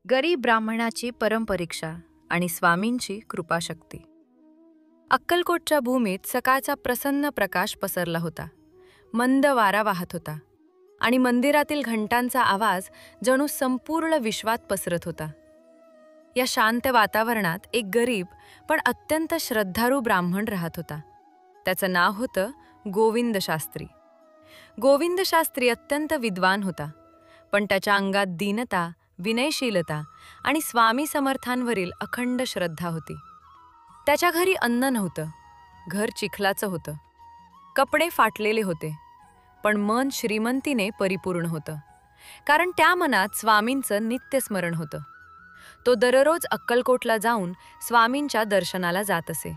गरीब ब्राह्मणाची परमपरीक्षा आणि स्वामींची कृपाशक्ती. अक्कलकोटच्या भूमीत सकाळचा प्रसन्न प्रकाश पसरला होता. मंद वारा वाहत होता आणि मंदिरातील घंटांचा आवाज जणू संपूर्ण विश्वात पसरत होता. या शांत वातावरणात एक गरीब पण अत्यंत श्रद्धाळू ब्राह्मण राहत होता. त्याचं नाव होतं गोविंद शास्त्री. गोविंद शास्त्री अत्यंत विद्वान होता, पण त्याच्या अंगात दीनता, विनयशीलता आणि स्वामी समर्थांवरील अखंड श्रद्धा होती. त्याच्या घरी अन्न नव्हतं, घर चिखलाचं होतं, कपडे फाटलेले होते, पण मन श्रीमंतीने परिपूर्ण होतं, कारण त्या मनात स्वामींचं नित्यस्मरण होतं. तो दररोज अक्कलकोटला जाऊन स्वामींच्या दर्शनाला जात असे.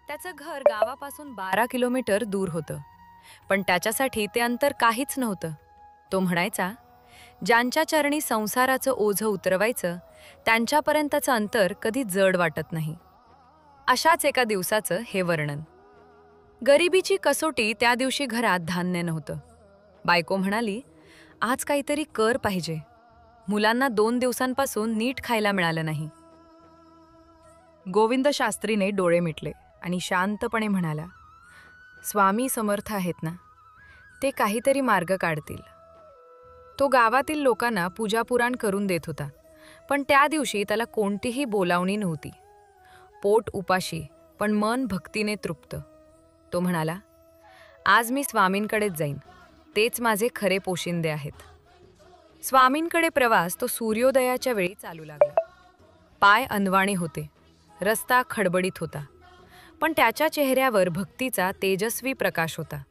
त्याचं घर गावापासून 12 किलोमीटर दूर होतं, पण त्याच्यासाठी ते अंतर काहीच नव्हतं. तो म्हणायचा, ज्यांच्या चरणी संसाराचं ओझं उतरवायचं त्यांच्यापर्यंतचं अंतर कधी जड वाटत नाही. अशाच एका दिवसाचं हे वर्णन. गरिबीची कसोटी त्या दिवशी घरात धान्य नव्हतं. बायको म्हणाली, आज काहीतरी कर पाहिजे. मुलांना 2 दिवसांपासून नीट खायला मिळालं नाही. गोविंद शास्त्रीने डोळे मिटले आणि शांतपणे म्हणाला, स्वामी समर्थ आहेत ना, ते काहीतरी मार्ग काढतील. तो गावातील लोकांना पूजापुराण करून देत होता, पण त्या दिवशी त्याला कोणतीही बोलावणी नव्हती. पोट उपाशी पण मन भक्तीने तृप्त. तो म्हणाला, आज मी स्वामींकडेच जाईन, तेच माझे खरे पोशिंदे आहेत. स्वामींकडे प्रवास तो सूर्योदयाच्या वेळी चालू लागला. पाय अनवाणी होते, रस्ता खडबडीत होता, पण त्याच्या चेहऱ्यावर भक्तीचा तेजस्वी प्रकाश होता.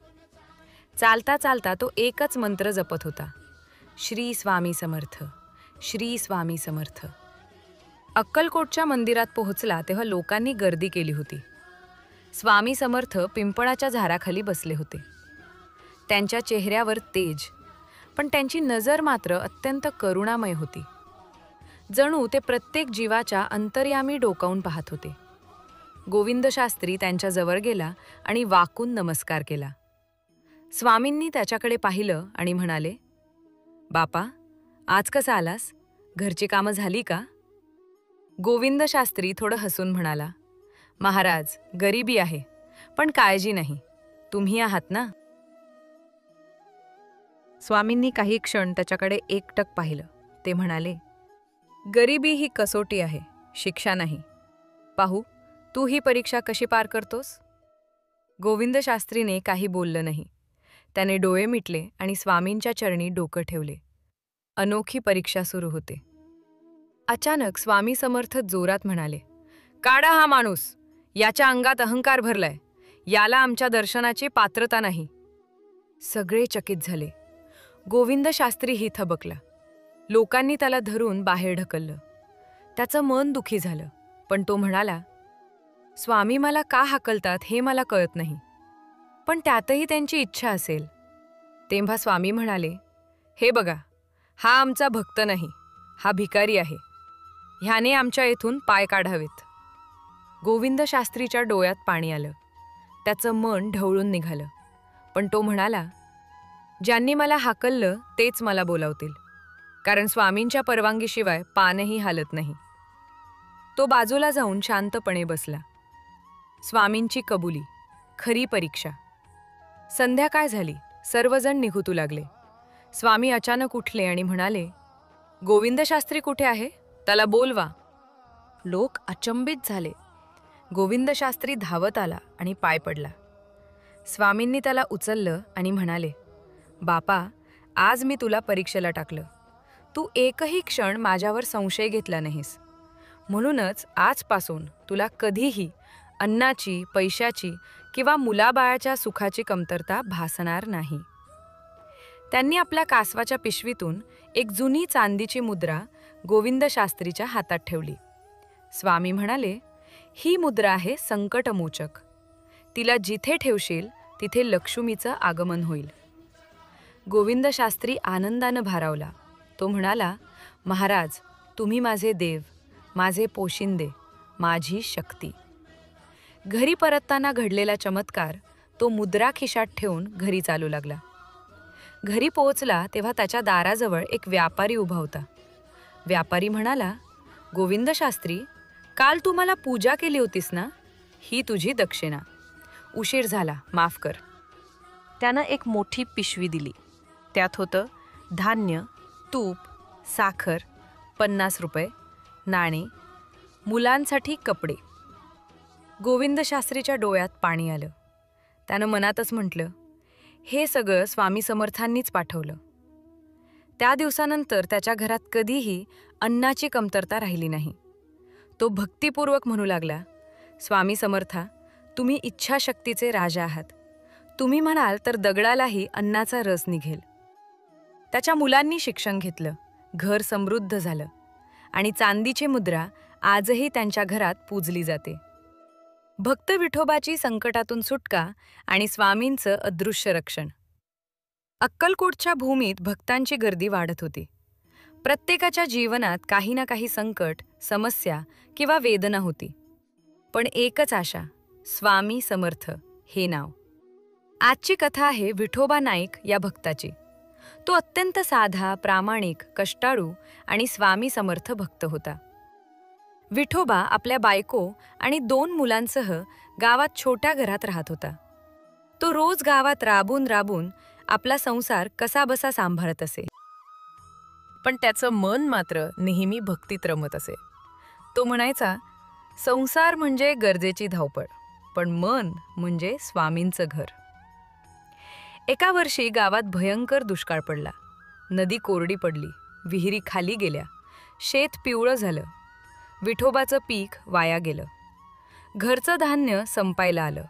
चालता चालता तो एकच मंत्र जपत होता, श्री स्वामी समर्थ, श्री स्वामी समर्थ. अक्कलकोटच्या मंदिरात पोहोचला तेव्हा लोकांनी गर्दी केली होती. स्वामी समर्थ पिंपळाच्या झाडाखाली बसले होते. त्यांच्या चेहऱ्यावर तेज, पण त्यांची नजर मात्र अत्यंत करुणामय होती. जणू ते प्रत्येक जीवाच्या अंतर्यामी डोकावून पाहत होते. गोविंद शास्त्री त्यांच्या जवळ गेला आणि वाकून नमस्कार केला. स्वामींनी त्याच्याकडे पाहिलं आणि म्हणाले, बापा, आज कसा आलास? घरची कामं झाली का? गोविंद शास्त्री थोडं हसून म्हणाला, महाराज, गरिबी आहे, पण काळजी नाही. तुम्ही आहात ना? स्वामींनी काही क्षण त्याच्याकडे एकटक पाहिलं. ते म्हणाले, गरिबी ही कसोटी आहे, शिक्षा नाही. पाहू, तू ही परीक्षा कशी पार करतोस? गोविंद शास्त्रीने काही बोललं नाही. त्याने डोळे मिटले आणि स्वामींच्या चरणी डोकं ठेवले. अनोखी परीक्षा सुरू होते. अचानक स्वामी समर्थ जोरात म्हणाले, काढा हा माणूस, याच्या अंगात अहंकार भरलाय, याला आमच्या दर्शनाची पात्रता नाही. सगळे चकित झाले. गोविंद शास्त्रीही थबकला. लोकांनी त्याला धरून बाहेर ढकललं. त्याचं मन दुखी झालं, पण तो म्हणाला, स्वामी मला का हाकलतात हे मला कळत नाही, पण त्यातही त्यांची इच्छा असेल. तेव्हा स्वामी म्हणाले, हे बघा, हा आमचा भक्त नाही, हा भिकारी आहे. ह्याने आमच्या येथून पाय काढावेत. गोविंद शास्त्रीच्या डोळ्यात पाणी आलं. त्याचं मन ढवळून निघालं, पण तो म्हणाला, ज्यांनी मला हाकललं तेच मला बोलावतील, कारण स्वामींच्या परवानगीशिवाय पानही हालत नाही. तो बाजूला जाऊन शांतपणे बसला. स्वामींची कबुली, खरी परीक्षा. संध्याकाळ झाली. सर्वजण निघूतू लागले. स्वामी अचानक उठले आणि म्हणाले, गोविंद शास्त्री कुठे आहे? त्याला बोलवा. लोक अचंबित झाले. गोविंद शास्त्री धावत आला आणि पाय पडला. स्वामींनी त्याला उचललं आणि म्हणाले, बापा, आज मी तुला परीक्षेला टाकलं. तू एकही क्षण माझ्यावर संशय घेतला नाहीस, म्हणूनच आजपासून तुला कधीही अन्नाची, पैशाची किंवा मुलाबाळाच्या सुखाची कमतरता भासणार नाही. त्यांनी आपल्या कासवाच्या पिशवीतून एक जुनी चांदीची मुद्रा गोविंद शास्त्रीच्या हातात ठेवली. स्वामी म्हणाले, ही मुद्रा आहे संकटमोचक. तिला जिथे ठेवशील तिथे लक्ष्मीचं आगमन होईल. गोविंद शास्त्री आनंदानं भारावला. तो म्हणाला, महाराज, तुम्ही माझे देव, माझे पोशिंदे, माझी शक्ती. घरी परतताना घडलेला चमत्कार तो मुद्रा खिशात ठेवून घरी चालू लागला. घरी पोहोचला तेव्हा त्याच्या दाराजवळ एक व्यापारी उभा होता. व्यापारी म्हणाला, गोविंद शास्त्री, काल तू मला पूजा केली होतीस ना, ही तुझी दक्षिणा. उशीर झाला, माफ कर. त्यानं एक मोठी पिशवी दिली. त्यात होतं धान्य, तूप, साखर, 50 रुपये, नाणे, मुलांसाठी कपडे. गोविंद शास्त्रीच्या डोळ्यात पाणी आलं. त्यानं मनातच म्हटलं, हे सगळं स्वामी समर्थांनीच पाठवलं. त्या दिवसानंतर त्याच्या घरात कधीही अन्नाची कमतरता राहिली नाही. तो भक्तिपूर्वक म्हणू लागला, स्वामी समर्था, तुम्ही इच्छाशक्तीचे राजा आहात. तुम्ही म्हणाल तर दगडालाही अन्नाचा रस निघेल. त्याच्या मुलांनी शिक्षण घेतलं, घर समृद्ध झालं आणि चांदीची मुद्रा आजही त्यांच्या घरात पूजली जाते. भक्त विठोबाची संकटातून सुटका आणि स्वामींचं अदृश्य रक्षण. अक्कलकोटच्या भूमीत भक्तांची गर्दी वाढत होती. प्रत्येकाच्या जीवनात काही ना काही संकट, समस्या किंवा वेदना होती. पण एकच आशा, स्वामी समर्थ हे नाव. आजची कथा आहे विठोबा नाईक या भक्ताची. तो अत्यंत साधा, प्रामाणिक, कष्टाळू आणि स्वामी समर्थ भक्त होता. विठोबा आपल्या बायको आणि 2 मुलांसह गावात छोट्या घरात राहत होता. तो रोज गावात राबून राबून आपला संसार कसाबसा सांभाळत असे. पण त्याचं मन मात्र नेहमी भक्तीत रमत असे. तो म्हणायचा, संसार म्हणजे गरजेची धावपळ, पण मन म्हणजे स्वामींचं घर. एका वर्षी गावात भयंकर दुष्काळ पडला. नदी कोरडी पडली, विहिरी खाली गेल्या, शेत पिवळं झालं. विठोबाचं पीक वाया गेलं. घरचं धान्य संपायला आलं.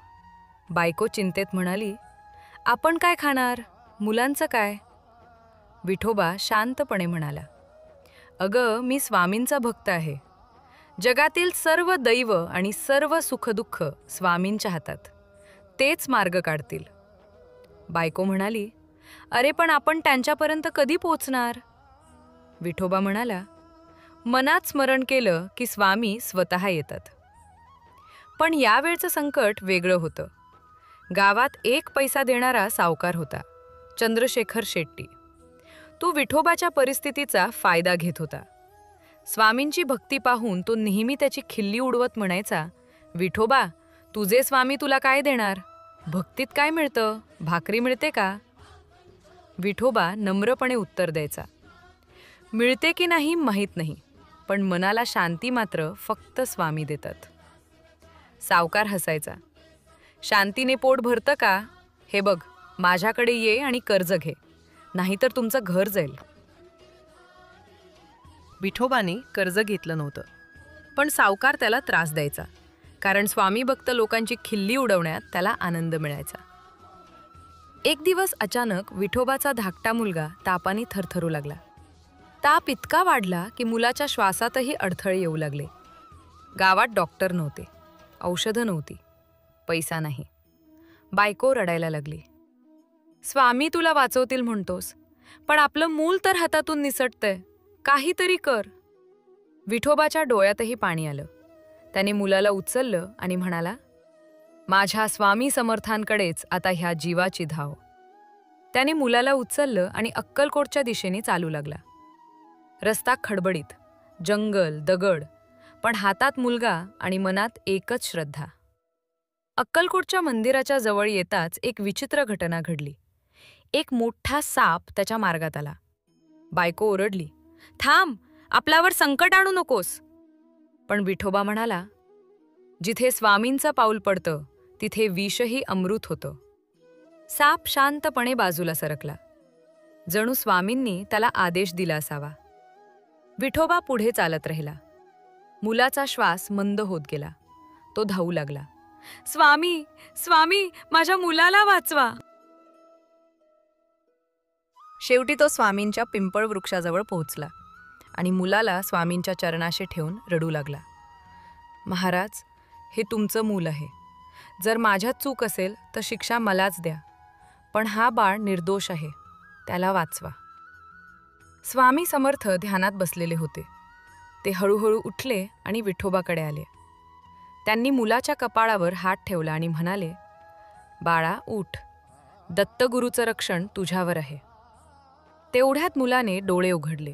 बायको चिंतेत म्हणाली, आपण काय खाणार, मुलांचं काय? विठोबा शांतपणे म्हणाला, अगं, मी स्वामींचा भक्त आहे. जगातील सर्व दैव आणि सर्व सुखदुःख स्वामींच्या हातात. तेच मार्ग काढतील. बायको म्हणाली, अरे पण आपण त्यांच्यापर्यंत कधी पोचणार? विठोबा म्हणाला, मनात स्मरण केलं की स्वामी स्वतः येतात. पण यावेळचं संकट वेगळं होतं. गावात 1 पैसा देणारा सावकार होता, चंद्रशेखर शेट्टी. तो विठोबाच्या परिस्थितीचा फायदा घेत होता. स्वामींची भक्ती पाहून तो नेहमी त्याची खिल्ली उडवत म्हणायचा, विठोबा, तुझे स्वामी तुला काय देणार? भक्तीत काय मिळतं? भाकरी मिळते का? विठोबा नम्रपणे उत्तर द्यायचा, मिळते की नाही माहीत नाही, पण मनाला शांती मात्र फक्त स्वामी देतात. सावकार हसायचा, शांतीने पोट भरतं का? हे बघ, माझ्याकडे ये आणि कर्ज घे, नाहीतर तुमचं घर जाईल. विठोबाने कर्ज घेतलं नव्हतं, पण सावकार त्याला त्रास द्यायचा, कारण स्वामी भक्त लोकांची खिल्ली उडवण्यात त्याला आनंद मिळायचा. एक दिवस अचानक विठोबाचा धाकटा मुलगा तापाने थरथरू लागला. ताप इतका वाढला की मुलाच्या श्वासातही अडथळे येऊ लागले. गावात डॉक्टर नव्हते, औषधं नव्हती, पैसा नाही. बायको रडायला लागली, स्वामी तुला वाचवतील म्हणतोस, पण आपलं मूल तर हातातून निसटतंय, काहीतरी कर. विठोबाच्या डोळ्यातही पाणी आलं. त्याने मुलाला उचललं आणि म्हणाला, माझ्या स्वामी समर्थांकडेच आता ह्या जीवाची धाव. त्याने मुलाला उचललं आणि अक्कलकोटच्या दिशेने चालू लागला. रस्ता खडबडीत, जंगल, दगड, पण हातात मुलगा आणि मनात एकच श्रद्धा. अक्कलकोटच्या मंदिराच्या जवळ येताच एक विचित्र घटना घडली. एक मोठा साप त्याच्या मार्गात आला. बायको ओरडली, थांब, आपल्यावर संकट आणू नकोस. पण विठोबा म्हणाला, जिथे स्वामींचं पाऊल पडतं तिथे विषही अमृत होतं. साप शांतपणे बाजूला सरकला, जणू स्वामींनी त्याला आदेश दिला असावा. विठोबा पुढे चालत राहिला. मुलाचा श्वास मंद होत गेला. तो धावू लागला, स्वामी, स्वामी, माझ्या मुलाला वाचवा. शेवटी तो स्वामींच्या पिंपळ वृक्षाजवळ पोहोचला आणि मुलाला स्वामींच्या चरणाशी ठेवून रडू लागला, महाराज, हे तुमचं मूल आहे. जर माझ्यात चूक असेल तर शिक्षा मलाच द्या, पण हा बाळ निर्दोष आहे, त्याला वाचवा. स्वामी समर्थ ध्यानात बसलेले होते. ते हळूहळू उठले आणि विठोबाकडे आले. त्यांनी मुलाच्या कपाळावर हात ठेवला आणि म्हणाले, बाळा उठ, दत्तगुरूचं रक्षण तुझ्यावर आहे. तेवढ्यात मुलाने डोळे उघडले.